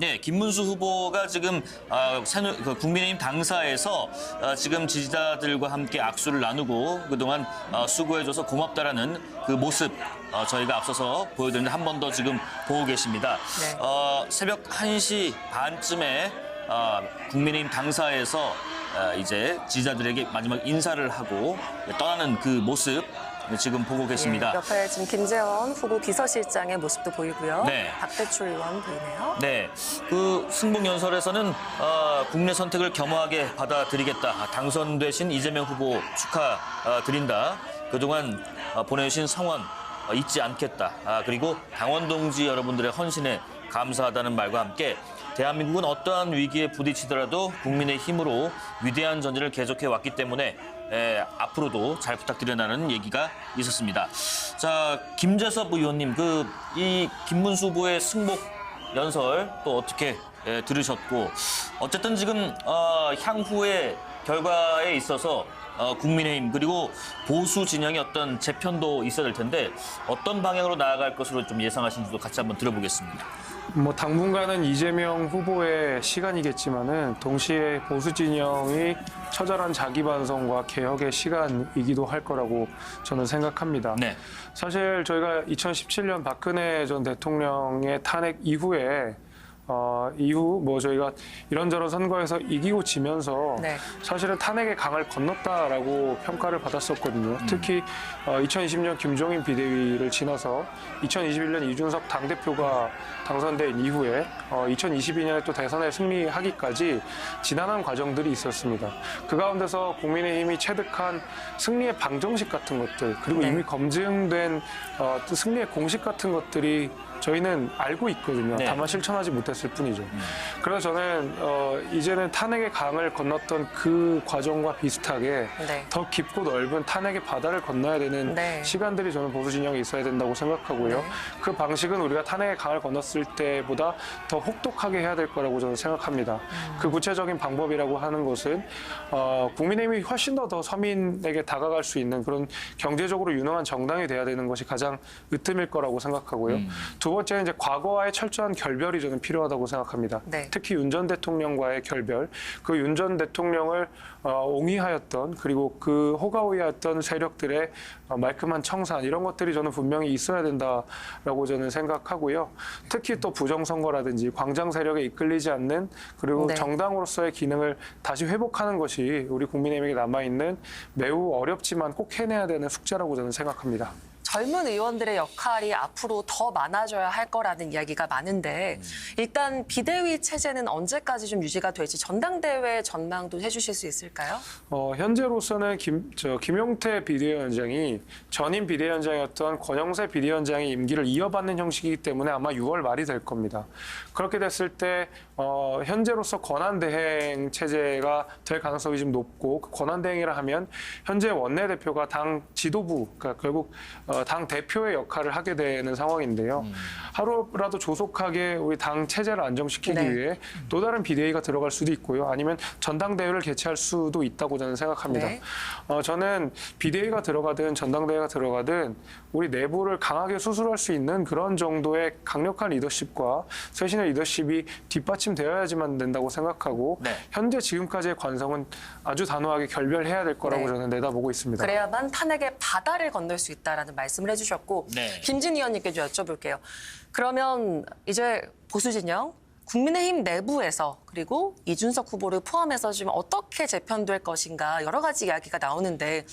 네, 김문수 후보가 지금 국민의힘 당사에서 지금 지지자들과 함께 악수를 나누고 그동안 수고해줘서 고맙다라는 그 모습 저희가 앞서서 보여드렸는데 한 번 더 지금 보고 계십니다. 네. 새벽 1시 반쯤에 국민의힘 당사에서 이제 지지자들에게 마지막 인사를 하고 떠나는 그 모습 지금 보고 계십니다. 옆에 지금 김재원 후보 비서실장의 모습도 보이고요. 네. 박대출 의원 보이네요. 네, 그 승복연설에서는 국내 선택을 겸허하게 받아들이겠다. 당선되신 이재명 후보 축하드린다. 그동안 보내주신 성원 잊지 않겠다. 그리고 당원 동지 여러분들의 헌신에 감사하다는 말과 함께 대한민국은 어떠한 위기에 부딪히더라도 국민의 힘으로 위대한 전쟁을 계속해 왔기 때문에 앞으로도 잘 부탁드린다는 얘기가 있었습니다. 자, 김재섭 의원님, 이 김문수 후보의 승복 연설 또 어떻게 들으셨고, 어쨌든 지금 향후의 결과에 있어서 국민의힘 그리고 보수 진영의 어떤 재편도 있어야 될 텐데 어떤 방향으로 나아갈 것으로 좀 예상하시는지도 같이 한번 들어보겠습니다. 당분간은 이재명 후보의 시간이겠지만은 동시에 보수 진영이 처절한 자기 반성과 개혁의 시간이기도 할 거라고 저는 생각합니다. 네. 사실 저희가 2017년 박근혜 전 대통령의 탄핵 이후에 저희가 이런저런 선거에서 이기고 지면서 네. 사실은 탄핵의 강을 건넜다라고 평가를 받았었거든요. 특히 2020년 김종인 비대위를 지나서 2021년 이준석 당대표가 당선된 이후에 2022년에 또 대선에 승리하기까지 지난한 과정들이 있었습니다. 그 가운데서 국민의힘이 체득한 승리의 방정식 같은 것들, 그리고 네. 이미 검증된 또 승리의 공식 같은 것들이 저희는 알고 있거든요. 네. 다만 실천하지 못했을 뿐이죠. 그래서 저는 이제는 탄핵의 강을 건넜던 그 과정과 비슷하게 네. 더 깊고 넓은 탄핵의 바다를 건너야 되는 네. 시간들이 저는 보수 진영에 있어야 된다고 생각하고요. 네. 그 방식은 우리가 탄핵의 강을 건넜을 때보다 더 혹독하게 해야 될 거라고 저는 생각합니다. 그 구체적인 방법이라고 하는 것은 국민의힘이 훨씬 더 서민에게 다가갈 수 있는 그런 경제적으로 유능한 정당이 돼야 되는 것이 가장 으뜸일 거라고 생각하고요. 두 번째는 이제 과거와의 철저한 결별이 저는 필요하다고 생각합니다. 네. 특히 윤 전 대통령과의 결별, 그 윤 전 대통령을 옹위하였던 그리고 그 호가호위하였던 세력들의 말끔한 청산 이런 것들이 저는 분명히 있어야 된다라고 저는 생각하고요. 특히 또 부정선거라든지 광장 세력에 이끌리지 않는 그리고 네. 정당으로서의 기능을 다시 회복하는 것이 우리 국민의힘에게 남아있는 매우 어렵지만 꼭 해내야 되는 숙제라고 저는 생각합니다. 젊은 의원들의 역할이 앞으로 더 많아져야 할 거라는 이야기가 많은데 일단 비대위 체제는 언제까지 좀 유지가 될지 전당대회 전망도 해주실 수 있을까요? 현재로서는 김용태 비대위원장이 전임 비대위원장이었던 권영세 비대위원장의 임기를 이어받는 형식이기 때문에 아마 6월 말이 될 겁니다. 그렇게 됐을 때 현재로서 권한대행 체제가 될 가능성이 좀 높고 그 권한대행이라 하면 현재 원내대표가 당 지도부, 그러니까 결국 당 대표의 역할을 하게 되는 상황인데요. 하루라도 조속하게 우리 당 체제를 안정시키기 네. 위해 또 다른 비대위가 들어갈 수도 있고요. 아니면 전당대회를 개최할 수도 있다고 저는 생각합니다. 네. 저는 비대위가 들어가든 전당대회가 들어가든 우리 내부를 강하게 수술할 수 있는 그런 정도의 강력한 리더십과 쇄신의 리더십이 뒷받침되어야지만 된다고 생각하고 네. 현재 지금까지의 관성은 아주 단호하게 결별해야 될 거라고 네. 저는 내다보고 있습니다. 그래야만 탄핵의 바다를 건널 수 있다라는 말씀을 해주셨고 네. 김진 의원님께 여쭤볼게요. 그러면 이제 보수 진영 국민의힘 내부에서 그리고 이준석 후보를 포함해서 지금 어떻게 재편될 것인가 여러 가지 이야기가 나오는데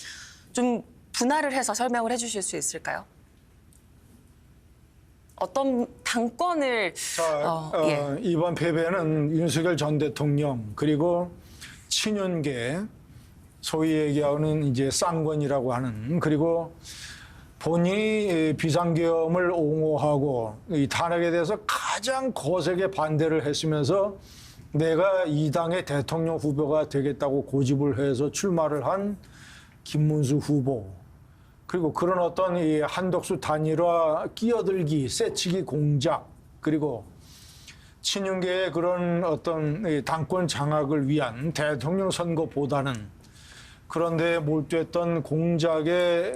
좀 분할을 해서 설명을 해주실 수 있을까요? 어떤 당권을 예. 이번 패배는 윤석열 전 대통령 그리고 친윤계 소위 얘기하는 이제 쌍권이라고 하는 그리고 본인이 비상계엄을 옹호하고 이 탄핵에 대해서 가장 거세게 반대를 했으면서 내가 이 당의 대통령 후보가 되겠다고 고집을 해서 출마를 한 김문수 후보 그리고 그런 어떤 이 한덕수 단일화 끼어들기, 세치기 공작 그리고 친윤계의 그런 어떤 이 당권 장악을 위한 대통령 선거보다는 그런데 몰두했던 공작에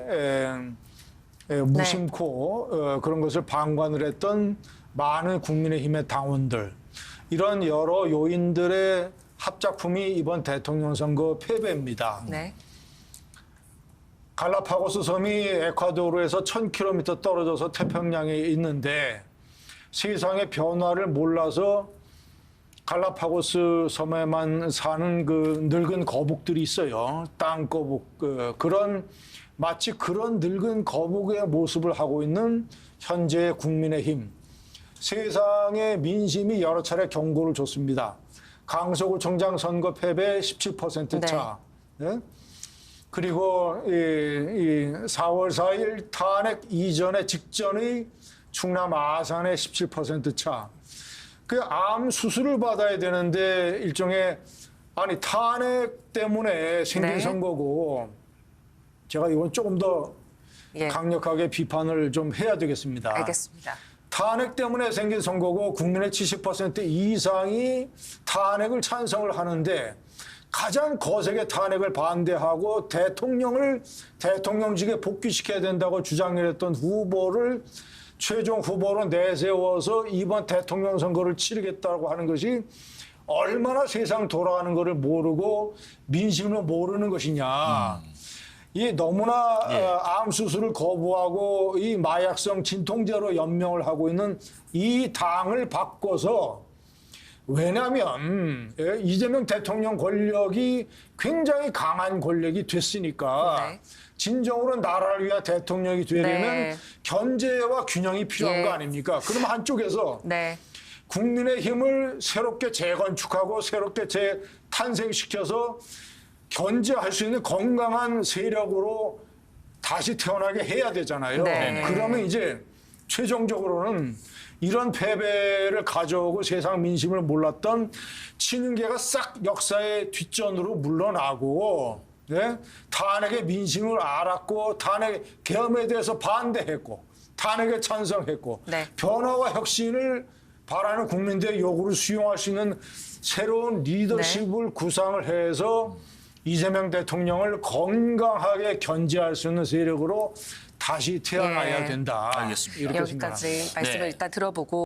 무심코 그런 것을 방관을 했던 많은 국민의힘의 당원들 이런 여러 요인들의 합작품이 이번 대통령 선거 패배입니다. 네. 갈라파고스 섬이 에콰도르에서 1000km 떨어져서 태평양에 있는데 세상의 변화를 몰라서 갈라파고스 섬에만 사는 그 늙은 거북들이 있어요. 땅거북. 마치 그런 늙은 거북의 모습을 하고 있는 현재의 국민의힘. 세상의 민심이 여러 차례 경고를 줬습니다. 강서구청장 선거 패배 17% 차. 네? 그리고 4월 4일 탄핵 이전의 직전의 충남 아산의 17% 차. 그 암 수술을 받아야 되는데 일종의 탄핵 때문에 생긴 네. 선거고 제가 이건 조금 더 예. 강력하게 비판을 좀 해야 되겠습니다. 알겠습니다. 탄핵 때문에 생긴 선거고 국민의 70% 이상이 탄핵을 찬성을 하는데 가장 거세게 탄핵을 반대하고 대통령직에 복귀시켜야 된다고 주장했던 후보를 최종 후보로 내세워서 이번 대통령 선거를 치르겠다고 하는 것이 얼마나 세상 돌아가는 것을 모르고 민심을 모르는 것이냐. 이 너무나 암 수술을 거부하고 이 마약성 진통제로 연명을 하고 있는 이 당을 바꿔서 왜냐하면 이재명 대통령 권력이 굉장히 강한 권력이 됐으니까 네. 진정으로 나라를 위한 대통령이 되려면 네. 견제와 균형이 필요한 예. 거 아닙니까? 그러면 한쪽에서 네. 국민의 힘을 새롭게 재건축하고 새롭게 재탄생시켜서 견제할 수 있는 건강한 세력으로 다시 태어나게 해야 되잖아요. 네. 그러면 이제 최종적으로는 이런 패배를 가져오고 세상 민심을 몰랐던 친윤계가 싹 역사의 뒷전으로 물러나고 탄핵의 민심을 알았고 탄핵 계엄에 대해서 반대했고 탄핵에 찬성했고 네. 변화와 혁신을 바라는 국민들의 요구를 수용할 수 있는 새로운 리더십을 구상을 해서 이재명 대통령을 건강하게 견제할 수 있는 세력으로 다시 태어나야 된다. 알겠습니다. 이렇게 생각합니다. 여기까지 말씀을 네. 일단 들어보고